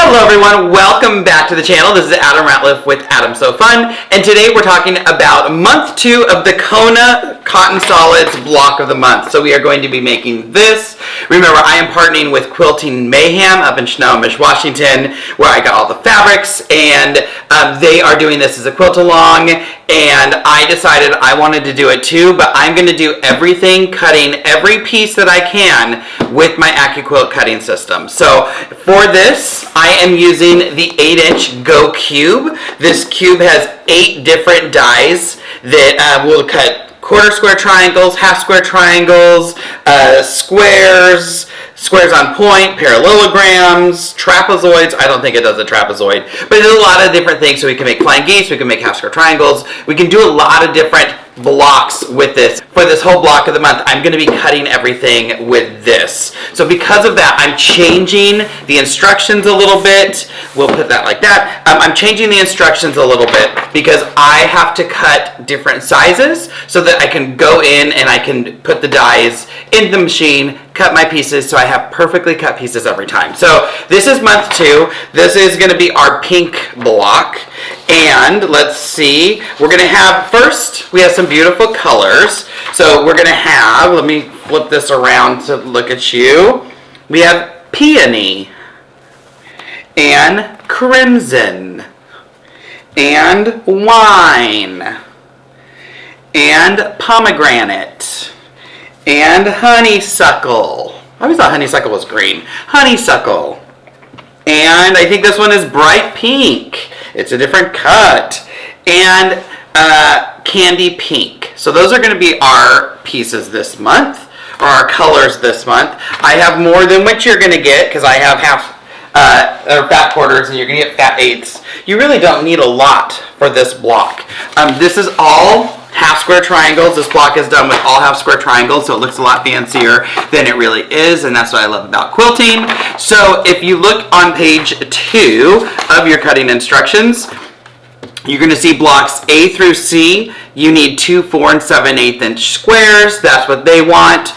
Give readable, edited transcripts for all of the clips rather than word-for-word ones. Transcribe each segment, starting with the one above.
Hello everyone, welcome back to the channel. This is Adam Rateliff with Adam So Fun, and today we're talking about month 2 of the Kona Cotton Solids block of the month. So we are going to be making this. Remember, I am partnering with Quilting Mayhem up in Snohomish, Washington, where I got all the fabrics, and they are doing this as a quilt along, and I decided I wanted to do it too, but I'm going to do everything, cutting every piece that I can with my Accuquilt Cutting System. So for this, I am using the 8-inch Go Qube. This Qube has 8 different dies that will cut quarter square triangles, half square triangles, squares, squares on point, parallelograms, trapezoids. I don't think it does a trapezoid, but it does a lot of different things. So we can make flying geese, we can make half square triangles, we can do a lot of different blocks with this. For this whole block of the month, I'm going to be cutting everything with this. So because of that, I'm changing the instructions a little bit. We'll put that like that. I'm changing the instructions a little bit because I have to cut different sizes so that I can go in and I can put the dies in the machine, cut my pieces so I have perfectly cut pieces every time. So this is month 2. This is going to be our pink block. And let's see, we're going to have, first, we have some beautiful colors. So we're going to have, let me flip this around to look at you. We have peony and crimson and wine and pomegranate and honeysuckle. I always thought honeysuckle was green. Honeysuckle. And I think this one is bright pink. It's a different cut. And candy pink. So those are going to be our pieces this month, or our colors this month. I have more than what you're going to get because I have fat quarters and you're going to get fat eighths. You really don't need a lot for this block. This is all half square triangles. This block is done with all half square triangles, so it looks a lot fancier than it really is, and that's what I love about quilting. So if you look on page 2 of your cutting instructions, you're going to see blocks A through C. You need 2 4 7/8 inch squares. That's what they want.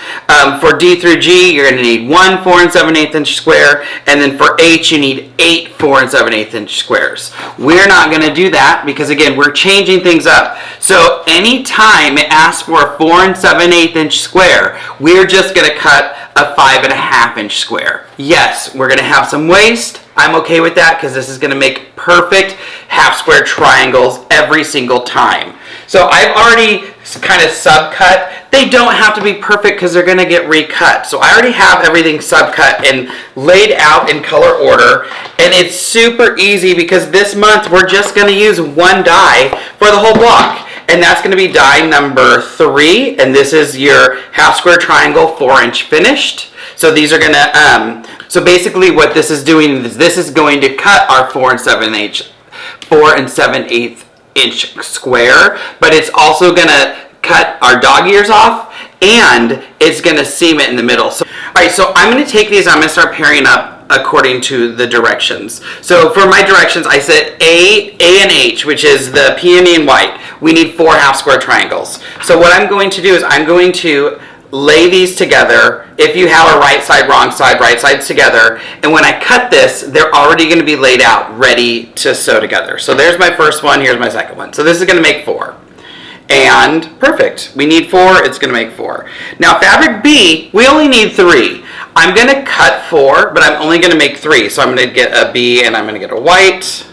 For D through G, you're going to need 1 4 7/8 inch square. And then for H, you need 8 4 7/8 inch squares. We're not going to do that because, again, we're changing things up. So anytime it asks for a 4 7/8 inch square, we're just going to cut a 5 1/2 inch square. Yes, we're going to have some waste. I'm okay with that because this is going to make perfect half square triangles every single time. So I've already kind of subcut. They don't have to be perfect because they're going to get recut. So I already have everything subcut and laid out in color order. And it's super easy because this month we're just going to use one die for the whole block. And that's going to be die number 3. And this is your half square triangle 4-inch finished. So these are going to, so basically what this is doing is this is going to cut our 4 7/8 inch square, but it's also going to cut our dog ears off, and it's going to seam it in the middle. So, all right, so I'm going to take these, I'm going to start pairing up according to the directions. So for my directions, I said A and H, which is the peony and white. We need 4 half square triangles. So what I'm going to do is I'm going to lay these together. If you have a right side, wrong side, right sides together, and when I cut this, they're already going to be laid out, ready to sew together. So there's my first one, here's my second one. So this is going to make 4. And perfect. We need 4, it's going to make 4. Now fabric B, we only need 3. I'm going to cut 4, but I'm only going to make 3. So I'm going to get a B and I'm going to get a white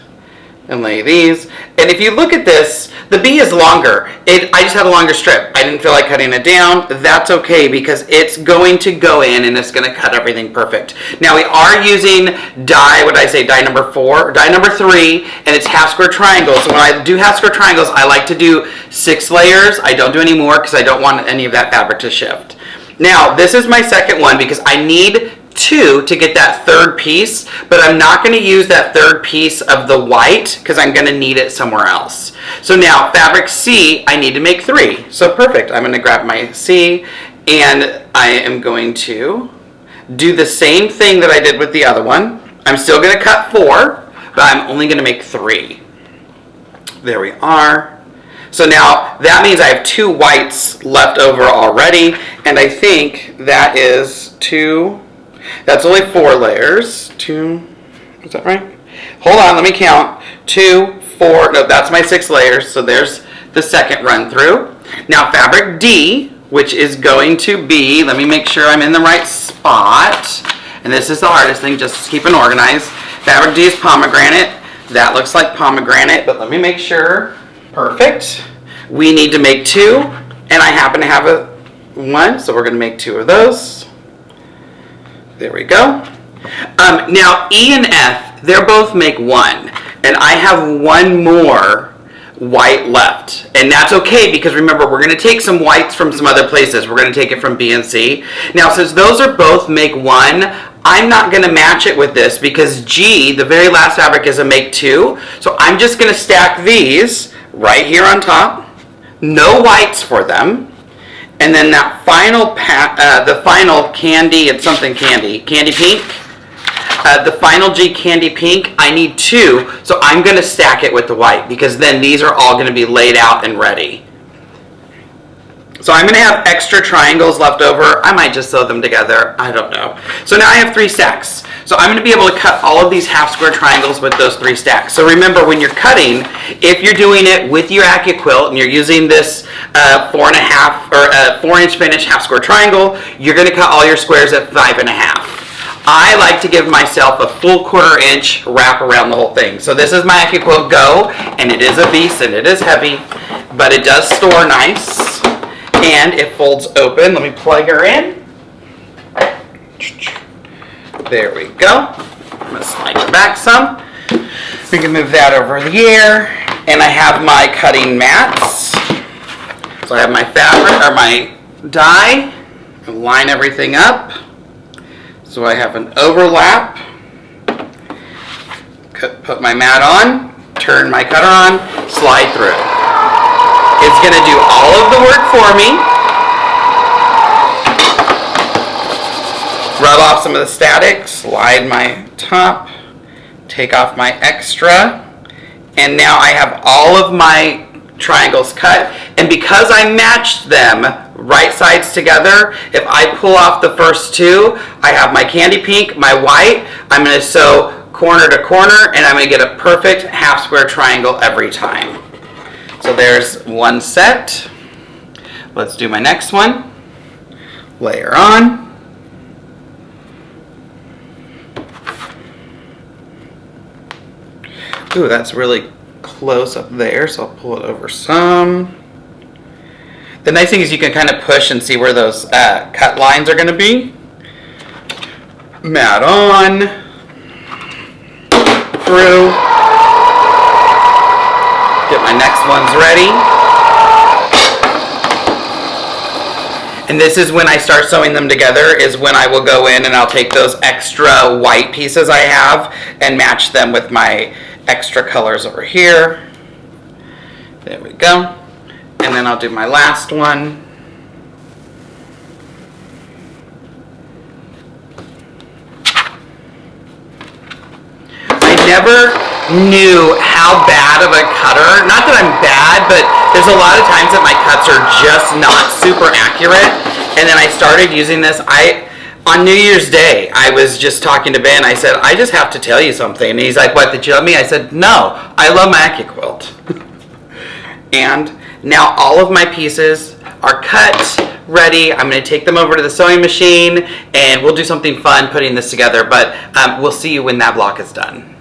and lay these. And if you look at this, the B is longer. I just had a longer strip. I didn't feel like cutting it down. That's okay because it's going to go in and it's going to cut everything perfect. Now we are using die, what did I say, die number 4, die number 3, and it's half square triangles. So when I do half square triangles, I like to do 6 layers. I don't do any more because I don't want any of that fabric to shift. Now this is my second one because I need 2 to get that third piece, but I'm not going to use that third piece of the white because I'm going to need it somewhere else. So now fabric C, I need to make 3. So perfect. I'm going to grab my C and I am going to do the same thing that I did with the other one. I'm still going to cut 4, but I'm only going to make 3. There we are. So now that means I have 2 whites left over already, and I think that is 2. That's only 4 layers. 2, Is that right? Hold on, let me count. 2, 4, no, that's my 6 layers, so there's the second run through. Now fabric D, which is going to be, let me make sure I'm in the right spot, and this is the hardest thing, just keeping organized. Fabric D is pomegranate. That looks like pomegranate, but let me make sure. Perfect. We need to make 2, and I happen to have a 1, so we're going to make 2 of those. There we go. Now E and F, they're both make 1, and I have 1 more white left, and that's okay because remember we're going to take some whites from some other places. We're going to take it from B and C. Now since those are both make 1, I'm not going to match it with this because G, the very last fabric, is a make 2, so I'm just going to stack these right here on top, no whites for them, and then that final the final candy, it's something candy pink. The final G candy pink, I need 2, so I'm going to stack it with the white because then these are all going to be laid out and ready. So I'm going to have extra triangles left over. I might just sew them together. I don't know. So now I have 3 stacks. So I'm going to be able to cut all of these half square triangles with those 3 stacks. So remember when you're cutting, if you're doing it with your Accuquilt and you're using this 4-inch finish half square triangle, you're going to cut all your squares at 5.5. I like to give myself a full 1/4 inch wrap around the whole thing. So this is my Accuquilt Go, and it is a beast and it is heavy, but it does store nice, and it folds open. Let me plug her in. There we go. I'm going to slide her back some. We can move that over here, and I have my cutting mats. So I have my fabric, or my die, and line everything up. So I have an overlap, put my mat on, turn my cutter on, slide through. It's going to do all of the work for me. Rub off some of the static, slide my top, take off my extra, and now I have all of my triangles cut, and because I matched them right sides together, if I pull off the first 2, I have my candy pink, my white, I'm going to sew corner to corner, and I'm going to get a perfect half square triangle every time. So there's 1 set. Let's do my next one. Layer on. Ooh, that's really close up there, so I'll pull it over some. The nice thing is you can kind of push and see where those cut lines are going to be. Mat on, through, get my next ones ready. And this is when I start sewing them together, is when I will go in and I'll take those extra white pieces I have and match them with my extra colors over here. There we go. And then I'll do my last one. I never knew how bad of a cutter, not that I'm bad, but there's a lot of times that my cuts are just not super accurate. And then I started using this. On New Year's Day, I was just talking to Ben. I said, I just have to tell you something. And he's like, what, did you love me? I said, no, I love my Accuquilt. And now all of my pieces are cut, ready. I'm going to take them over to the sewing machine, and we'll do something fun putting this together. But we'll see you when that block is done.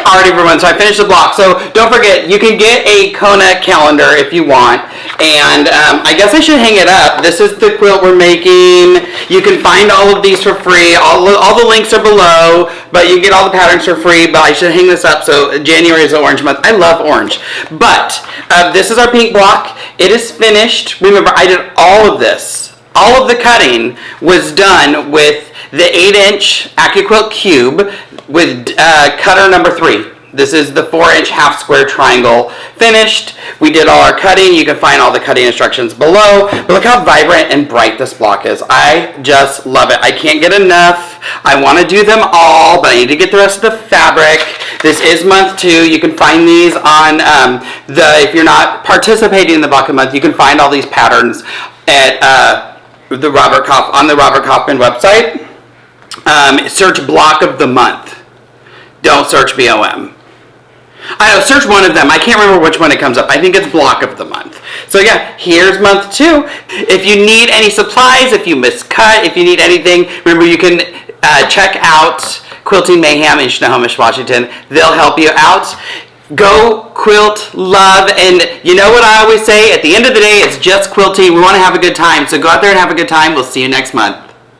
Alright everyone, so I finished the block. So don't forget, you can get a Kona calendar if you want. And I guess I should hang it up. This is the quilt we're making. You can find all of these for free. All the links are below, but you can get all the patterns for free. But I should hang this up. So January is the orange month. I love orange. But this is our pink block. It is finished. Remember, I did all of this. All of the cutting was done with the 8-inch Accuquilt Qube with cutter number 3. This is the 4-inch half square triangle finished. We did all our cutting. You can find all the cutting instructions below. But look how vibrant and bright this block is. I just love it. I can't get enough. I want to do them all, but I need to get the rest of the fabric. This is month 2. You can find these on if you're not participating in the bucket month, you can find all these patterns at the Robert Kaufman website. Search block of the month. Don't search BOM. I know, search one of them. I can't remember which one it comes up. I think it's block of the month. So yeah, here's month 2. If you need any supplies, if you miscut, if you need anything, remember you can check out Quilting Mayhem in Snohomish, Washington. They'll help you out. Go quilt, love, and you know what I always say? At the end of the day, it's just quilting. We want to have a good time. So go out there and have a good time. We'll see you next month.